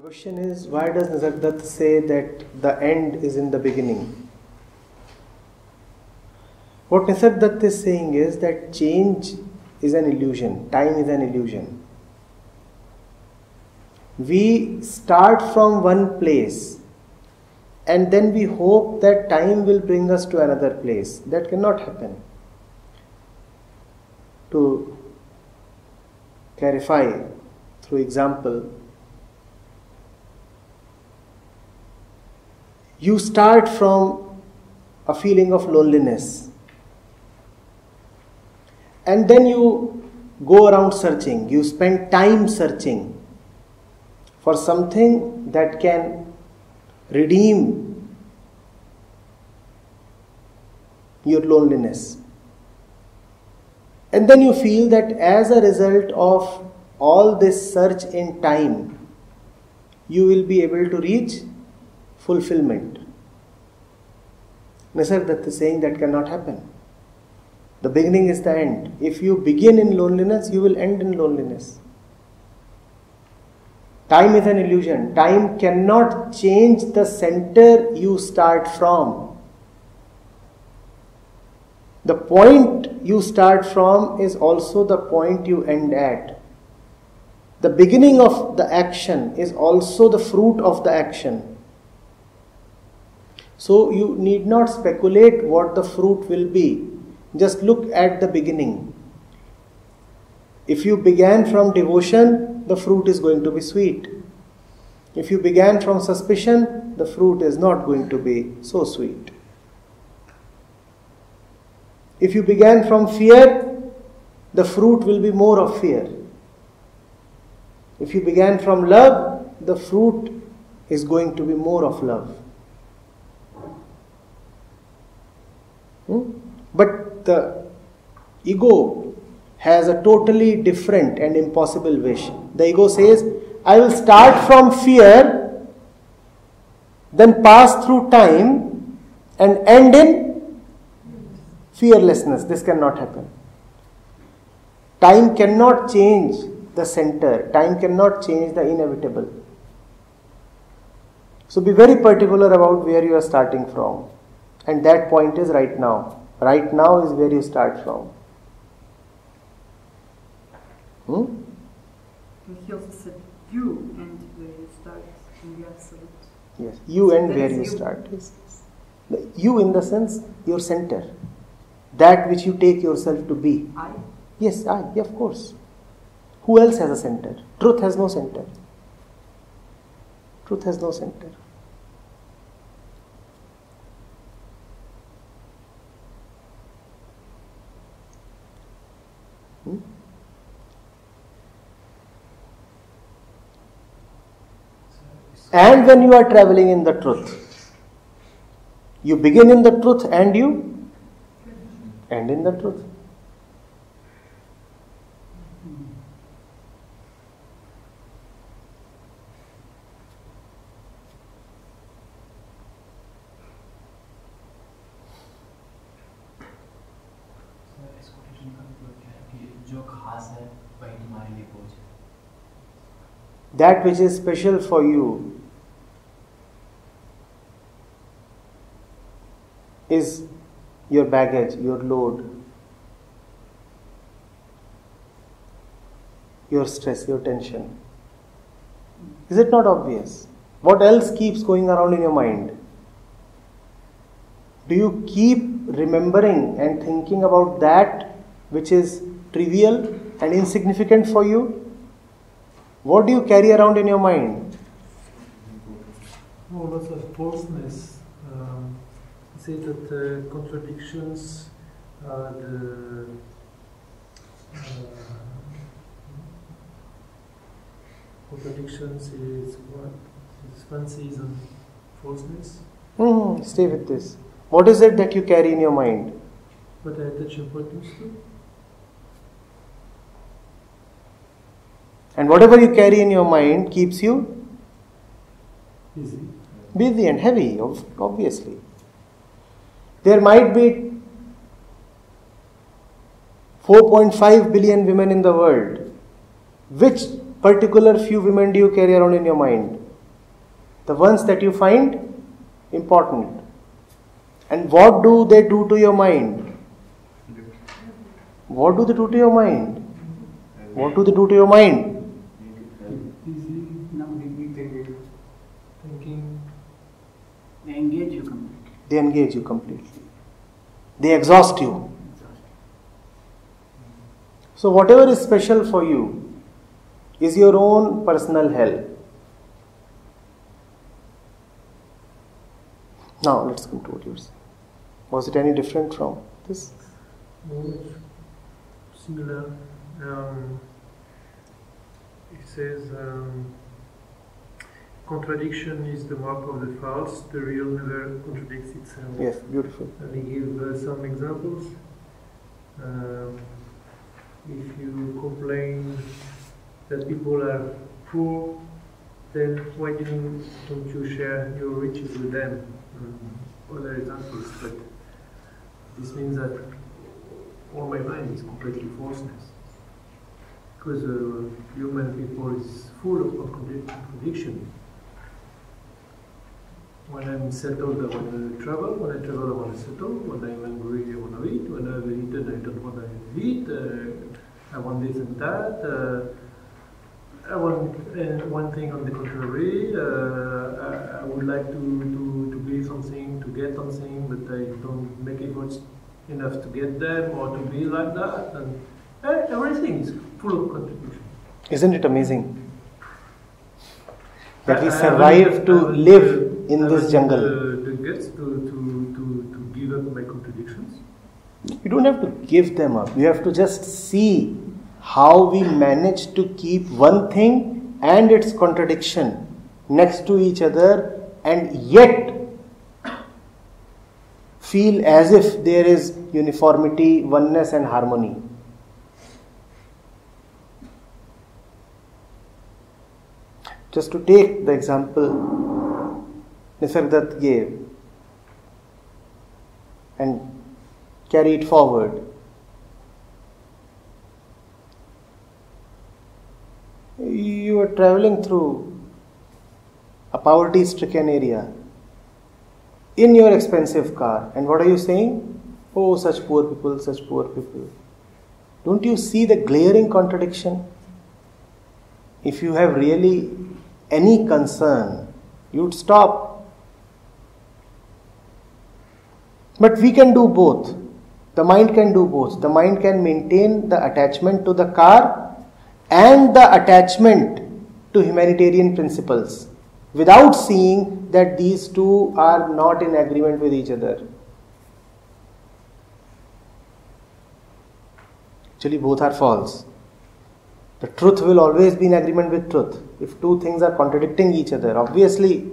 The question is, why does Nisargadatta say that the end is in the beginning? What Nisargadatta is saying is that change is an illusion, time is an illusion. We start from one place and then we hope that time will bring us to another place. That cannot happen. To clarify through example, you start from a feeling of loneliness and then you go around searching. You spend time searching for something that can redeem your loneliness. And then you feel that as a result of all this search in time, you will be able to reach fulfillment. Nisargadatta is saying that cannot happen. The beginning is the end. If you begin in loneliness, you will end in loneliness. Time is an illusion. Time cannot change the center you start from. The point you start from is also the point you end at. The beginning of the action is also the fruit of the action. So you need not speculate what the fruit will be. Just look at the beginning. If you began from devotion, the fruit is going to be sweet. If you began from suspicion, the fruit is not going to be so sweet. If you began from fear, the fruit will be more of fear. If you began from love, the fruit is going to be more of love. But the ego has a totally different and impossible wish. The ego says, I will start from fear, then pass through time and end in fearlessness. This cannot happen. Time cannot change the center. Time cannot change the inevitable. So be very particular about where you are starting from. And that point is right now. Right now is where you start from. He also said you and where you start in the absolute. Yes, you and where you start. Yes. You in the sense, your center. That which you take yourself to be. I? Yes, I, yeah, of course. Who else has a center? Truth has no center. Truth has no center. And when you are traveling in the truth, you begin in the truth and you end in the truth. That which is special for you is your baggage, your load, your stress, your tension. Is it not obvious? What else keeps going around in your mind? Do you keep remembering and thinking about that which is trivial and insignificant for you? What do you carry around in your mind? Oh, lots of falseness. Say that contradictions, contradictions is what? It's fancies and falseness. Stay with this. What is it that you carry in your mind? What I attach importance to. And whatever you carry in your mind keeps you busy and heavy, obviously. There might be 4.5 billion women in the world. Which particular few women do you carry around in your mind? The ones that you find important. And what do they do to your mind? What do they do to your mind? What do they do to your mind? Busy, thinking. They engage you completely. They engage you completely. They exhaust you. So whatever is special for you is your own personal hell. Now let's come to what you were saying. Was it any different from this? No, similar. It says contradiction is the mark of the false. The real never contradicts itself. Yes, beautiful. And he gives some examples. If you complain that people are poor, then why don't you share your riches with them? Other examples, but this means that all my mind is completely falseness. Because human people is full of contradiction. When I'm settled, I want to travel. When I travel, I want to settle. When I'm hungry, I want to eat. When I've eaten, I don't want to eat. I want this and that. I want one thing on the contrary. I would like to be something, to get something, but I don't make efforts enough to get them or to be like that. And everything is full of contradiction. Isn't it amazing that we survive to live in this jungle? The guts to give up my contradictions. You don't have to give them up. You have to just see how we manage to keep one thing and its contradiction next to each other and yet feel as if there is uniformity, oneness and harmony. Just to take the example Nisargadatta gave and carry it forward. You are traveling through a poverty-stricken area in your expensive car, and what are you saying? Oh, such poor people, such poor people. Don't you see the glaring contradiction? If you have really any concern, you'd stop. But we can do both. The mind can do both. The mind can maintain the attachment to the car and the attachment to humanitarian principles without seeing that these two are not in agreement with each other. Actually, both are false. The truth will always be in agreement with truth. If two things are contradicting each other, obviously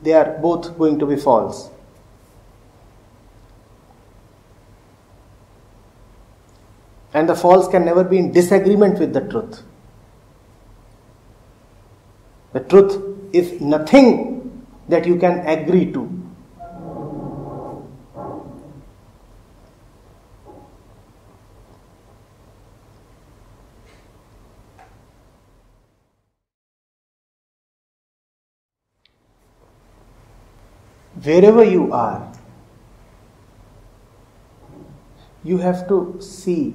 they are both going to be false. And the false can never be in disagreement with the truth. The truth is nothing that you can agree to. Wherever you are, you have to see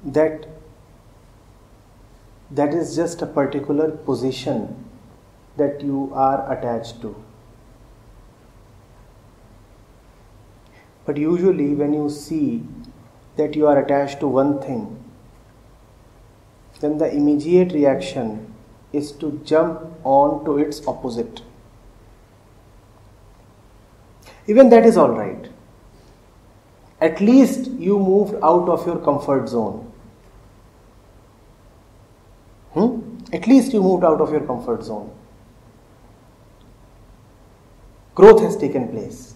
that is just a particular position that you are attached to. But usually when you see that you are attached to one thing, then the immediate reaction is to jump on to its opposite. Even that is all right. At least you moved out of your comfort zone. At least you moved out of your comfort zone. Growth has taken place.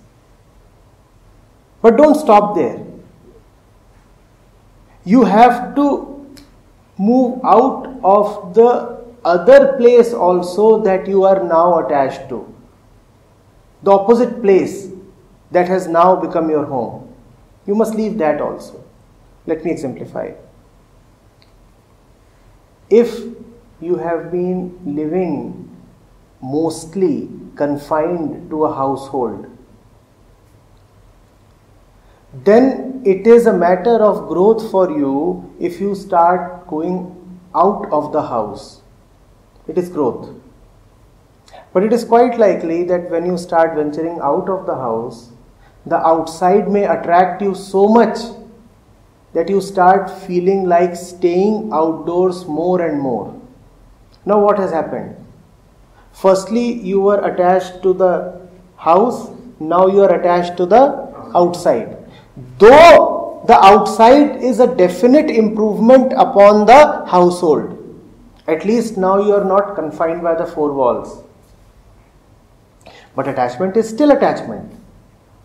But don't stop there. You have to move out of the other place also that you are now attached to. The opposite place that has now become your home. You must leave that also. Let me exemplify. If you have been living mostly confined to a household, then it is a matter of growth for you if you start going out of the house. It is growth. But it is quite likely that when you start venturing out of the house, the outside may attract you so much that you start feeling like staying outdoors more and more. Now what has happened? Firstly, you were attached to the house, now you are attached to the outside. Though the outside is a definite improvement upon the household, at least now you are not confined by the four walls. But attachment is still attachment.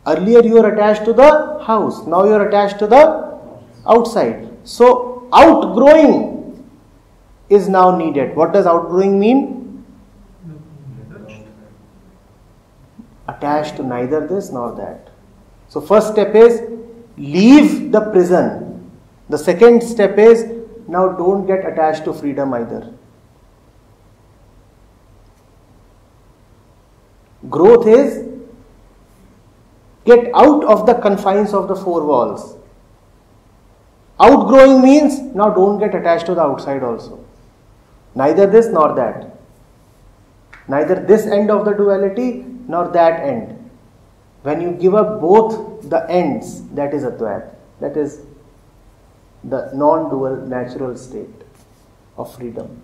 Earlier you were attached to the house, now you are attached to the outside. So outgrowing is now needed. What does outgrowing mean? Attached to neither this nor that. So first step is leave the prison. The second step is now don't get attached to freedom either. Growth is get out of the confines of the four walls. Outgrowing means now don't get attached to the outside also. Neither this nor that. Neither this end of the duality nor that end. When you give up both the ends, that is Advait. That is the non-dual natural state of freedom.